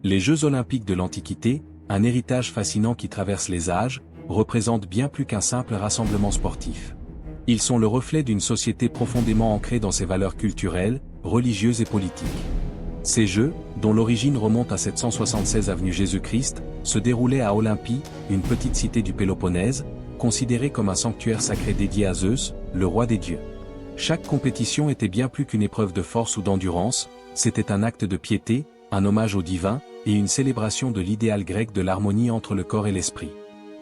Les Jeux olympiques de l'Antiquité, un héritage fascinant qui traverse les âges, représentent bien plus qu'un simple rassemblement sportif. Ils sont le reflet d'une société profondément ancrée dans ses valeurs culturelles, religieuses et politiques. Ces Jeux, dont l'origine remonte à 776 avenue Jésus-Christ, se déroulaient à Olympie, une petite cité du Péloponnèse, considérée comme un sanctuaire sacré dédié à Zeus, le roi des dieux. Chaque compétition était bien plus qu'une épreuve de force ou d'endurance, c'était un acte de piété, un hommage au divin, et une célébration de l'idéal grec de l'harmonie entre le corps et l'esprit.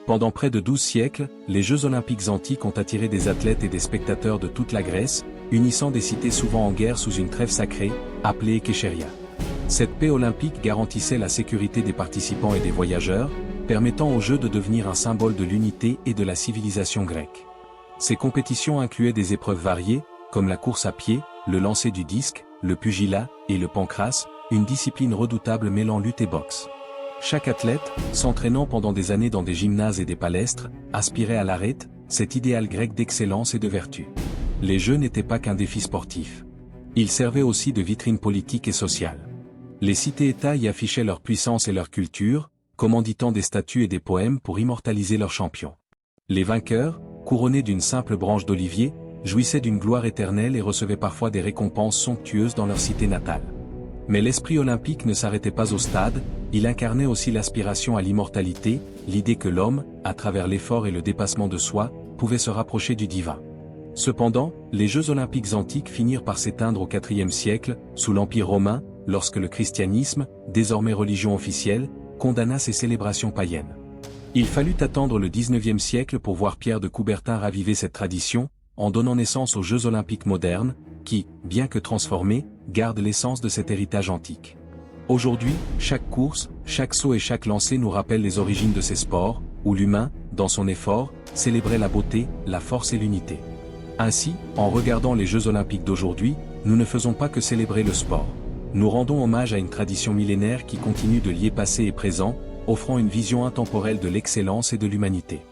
Pendant près de 12 siècles, les Jeux olympiques antiques ont attiré des athlètes et des spectateurs de toute la Grèce, unissant des cités souvent en guerre sous une trêve sacrée, appelée Kéchéria. Cette paix olympique garantissait la sécurité des participants et des voyageurs, permettant aux Jeux de devenir un symbole de l'unité et de la civilisation grecque. Ces compétitions incluaient des épreuves variées, comme la course à pied, le lancer du disque, le pugilat, et le pancrace, une discipline redoutable mêlant lutte et boxe. Chaque athlète, s'entraînant pendant des années dans des gymnases et des palestres, aspirait à l'arête, cet idéal grec d'excellence et de vertu. Les Jeux n'étaient pas qu'un défi sportif. Ils servaient aussi de vitrine politique et sociale. Les cités-États y affichaient leur puissance et leur culture, commanditant des statues et des poèmes pour immortaliser leurs champions. Les vainqueurs, couronnés d'une simple branche d'olivier, jouissaient d'une gloire éternelle et recevaient parfois des récompenses somptueuses dans leur cité natale. Mais l'esprit olympique ne s'arrêtait pas au stade, il incarnait aussi l'aspiration à l'immortalité, l'idée que l'homme, à travers l'effort et le dépassement de soi, pouvait se rapprocher du divin. Cependant, les Jeux olympiques antiques finirent par s'éteindre au IVe siècle, sous l'Empire romain, lorsque le christianisme, désormais religion officielle, condamna ces célébrations païennes. Il fallut attendre le XIXe siècle pour voir Pierre de Coubertin raviver cette tradition, en donnant naissance aux Jeux olympiques modernes, qui, bien que transformés, gardent l'essence de cet héritage antique. Aujourd'hui, chaque course, chaque saut et chaque lancer nous rappelle les origines de ces sports, où l'humain, dans son effort, célébrait la beauté, la force et l'unité. Ainsi, en regardant les Jeux olympiques d'aujourd'hui, nous ne faisons pas que célébrer le sport. Nous rendons hommage à une tradition millénaire qui continue de lier passé et présent, offrant une vision intemporelle de l'excellence et de l'humanité.